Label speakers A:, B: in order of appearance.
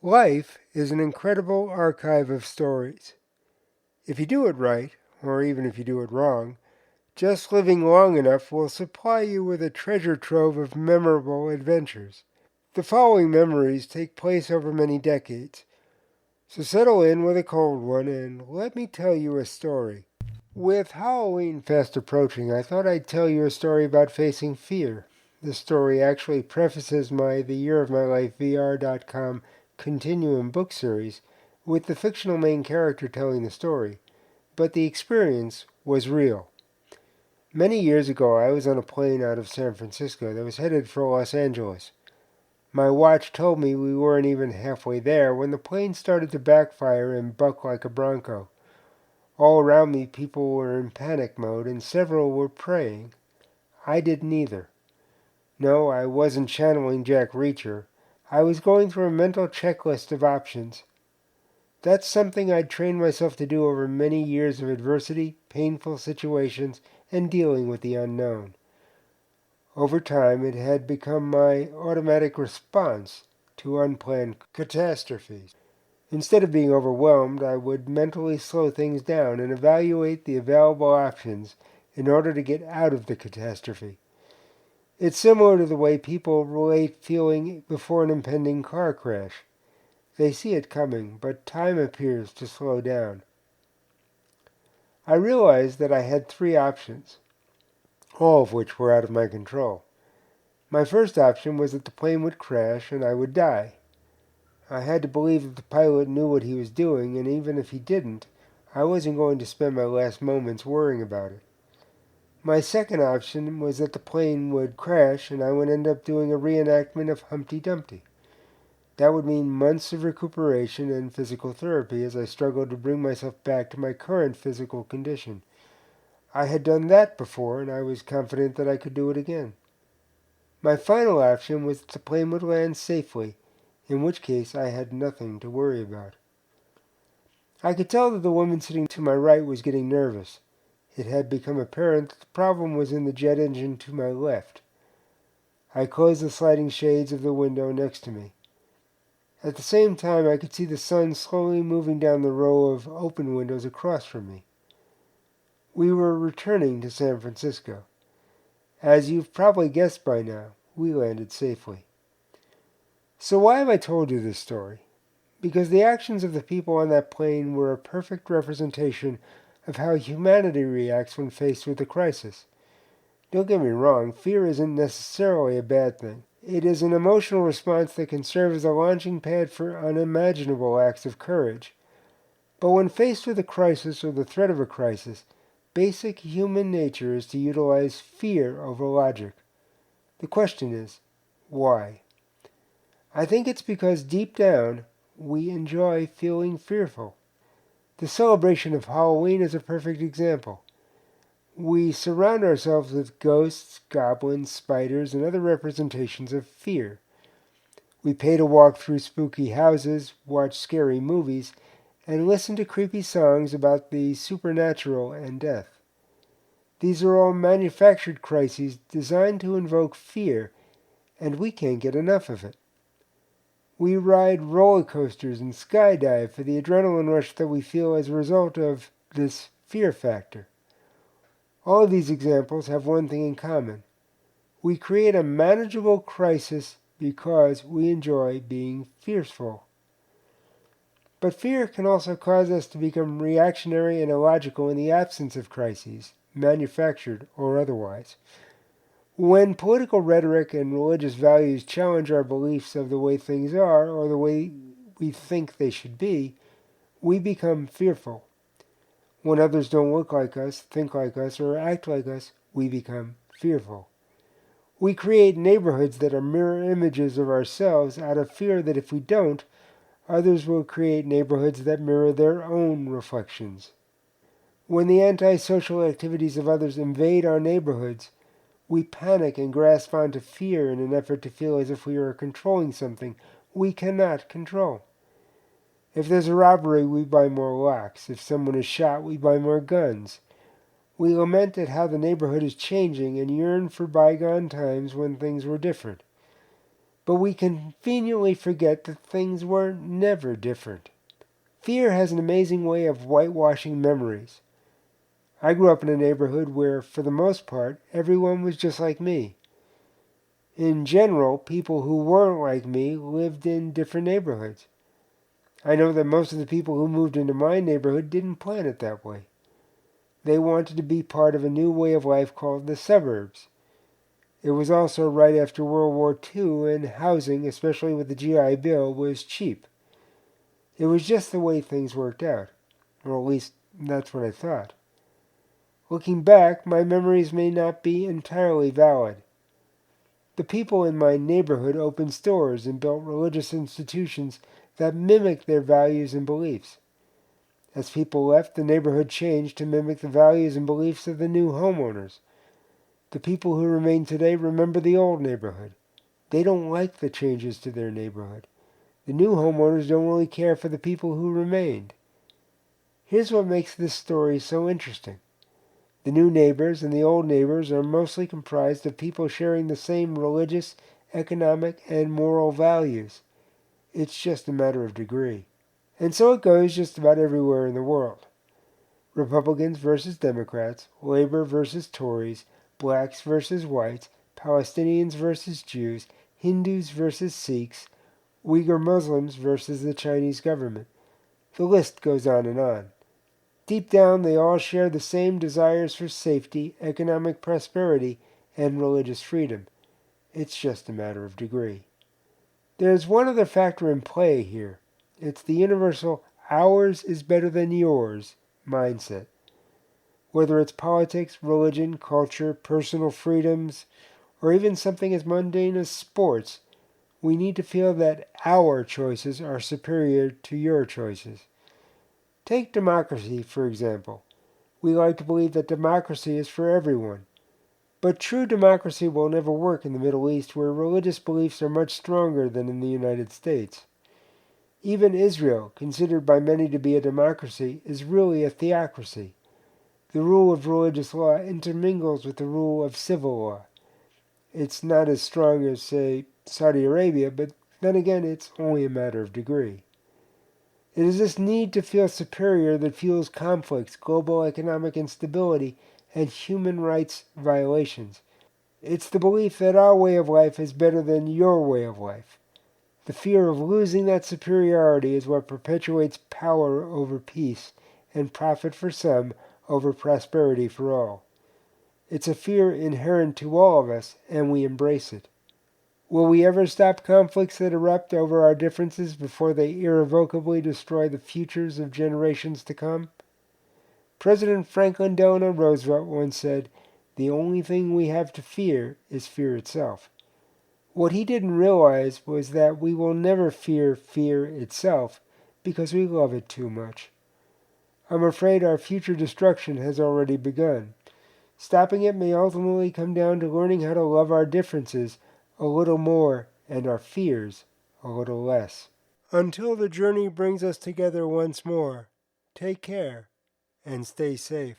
A: Life is an incredible archive of stories. If you do it right, or even if you do it wrong, just living long enough will supply you with a treasure trove of memorable adventures. The following memories take place over many decades, so settle in with a cold one and let me tell you a story. With Halloween fast approaching, I thought I'd tell you a story about facing fear. This story actually prefaces my The Year of My Life VR.com Continuum book series with the fictional main character telling the story, but the experience was real. Many years ago, I was on a plane out of San Francisco that was headed for Los Angeles. My watch told me we weren't even halfway there when the plane started to backfire and buck like a bronco. All around me, people were in panic mode and several were praying. I didn't either. No, I wasn't channeling Jack Reacher. I was going through a mental checklist of options. That's something I'd trained myself to do over many years of adversity, painful situations, and dealing with the unknown. Over time, it had become my automatic response to unplanned catastrophes. Instead of being overwhelmed, I would mentally slow things down and evaluate the available options in order to get out of the catastrophe. It's similar to the way people relate feeling before an impending car crash. They see it coming, but time appears to slow down. I realized that I had three options, all of which were out of my control. My first option was that the plane would crash and I would die. I had to believe that the pilot knew what he was doing, and even if he didn't, I wasn't going to spend my last moments worrying about it. My second option was that the plane would crash and I would end up doing a reenactment of Humpty Dumpty. That would mean months of recuperation and physical therapy as I struggled to bring myself back to my current physical condition. I had done that before, and I was confident that I could do it again. My final option was that the plane would land safely, in which case I had nothing to worry about. I could tell that the woman sitting to my right was getting nervous. It had become apparent that the problem was in the jet engine to my left. I closed the sliding shades of the window next to me. At the same time, I could see the sun slowly moving down the row of open windows across from me. We were returning to San Francisco. As you've probably guessed by now, we landed safely. So why have I told you this story? Because the actions of the people on that plane were a perfect representation of how humanity reacts when faced with a crisis. Don't get me wrong, fear isn't necessarily a bad thing. It is an emotional response that can serve as a launching pad for unimaginable acts of courage. But when faced with a crisis or the threat of a crisis, basic human nature is to utilize fear over logic. The question is, why? I think it's because deep down, we enjoy feeling fearful. The celebration of Halloween is a perfect example. We surround ourselves with ghosts, goblins, spiders, and other representations of fear. We pay to walk through spooky houses, watch scary movies, and listen to creepy songs about the supernatural and death. These are all manufactured crises designed to invoke fear, and we can't get enough of it. We ride roller coasters and skydive for the adrenaline rush that we feel as a result of this fear factor. All of these examples have one thing in common. We create a manageable crisis because we enjoy being fearful. But fear can also cause us to become reactionary and illogical in the absence of crises, manufactured or otherwise. When political rhetoric and religious values challenge our beliefs of the way things are or the way we think they should be, we become fearful. When others don't look like us, think like us, or act like us, we become fearful. We create neighborhoods that are mirror images of ourselves out of fear that if we don't, others will create neighborhoods that mirror their own reflections. When the antisocial activities of others invade our neighborhoods, we panic and grasp onto fear in an effort to feel as if we are controlling something we cannot control. If there's a robbery, we buy more locks. If someone is shot, we buy more guns. We lament at how the neighborhood is changing and yearn for bygone times when things were different. but we conveniently forget that things were never different. Fear has an amazing way of whitewashing memories. I grew up in a neighborhood where, for the most part, everyone was just like me. In general, people who weren't like me lived in different neighborhoods. I know that most of the people who moved into my neighborhood didn't plan it that way. They wanted to be part of a new way of life called the suburbs. It was also right after World War II, and housing, especially with the GI Bill, was cheap. It was just the way things worked out, or at least that's what I thought. Looking back, my memories may not be entirely valid. The people in my neighborhood opened stores and built religious institutions that mimicked their values and beliefs. As people left, the neighborhood changed to mimic the values and beliefs of the new homeowners. The people who remain today remember the old neighborhood. They don't like the changes to their neighborhood. The new homeowners don't really care for the people who remained. Here's what makes this story so interesting. The new neighbors and the old neighbors are mostly comprised of people sharing the same religious, economic, and moral values. It's just a matter of degree. And so it goes just about everywhere in the world. Republicans versus Democrats, Labor versus Tories, blacks versus whites, Palestinians versus Jews, Hindus versus Sikhs, Uyghur Muslims versus the Chinese government. The list goes on and on. Deep down, they all share the same desires for safety, economic prosperity, and religious freedom. It's just a matter of degree. There's one other factor in play here. It's the universal ours is better than yours mindset. Whether it's politics, religion, culture, personal freedoms, or even something as mundane as sports, we need to feel that our choices are superior to your choices. Take democracy, for example. We like to believe that democracy is for everyone. But true democracy will never work in the Middle East, where religious beliefs are much stronger than in the United States. Even Israel, considered by many to be a democracy, is really a theocracy. The rule of religious law intermingles with the rule of civil law. It's not as strong as, say, Saudi Arabia, but then again, it's only a matter of degree. It is this need to feel superior that fuels conflicts, global economic instability, and human rights violations. It's the belief that our way of life is better than your way of life. The fear of losing that superiority is what perpetuates power over peace and profit for some over prosperity for all. It's a fear inherent to all of us, and we embrace it. Will we ever stop conflicts that erupt over our differences before they irrevocably destroy the futures of generations to come? President Franklin Delano Roosevelt once said, "The only thing we have to fear is fear itself." What he didn't realize was that we will never fear fear itself because we love it too much. I'm afraid our future destruction has already begun. Stopping it may ultimately come down to learning how to love our differences a little more and our fears a little less. Until the journey brings us together once more, take care and stay safe.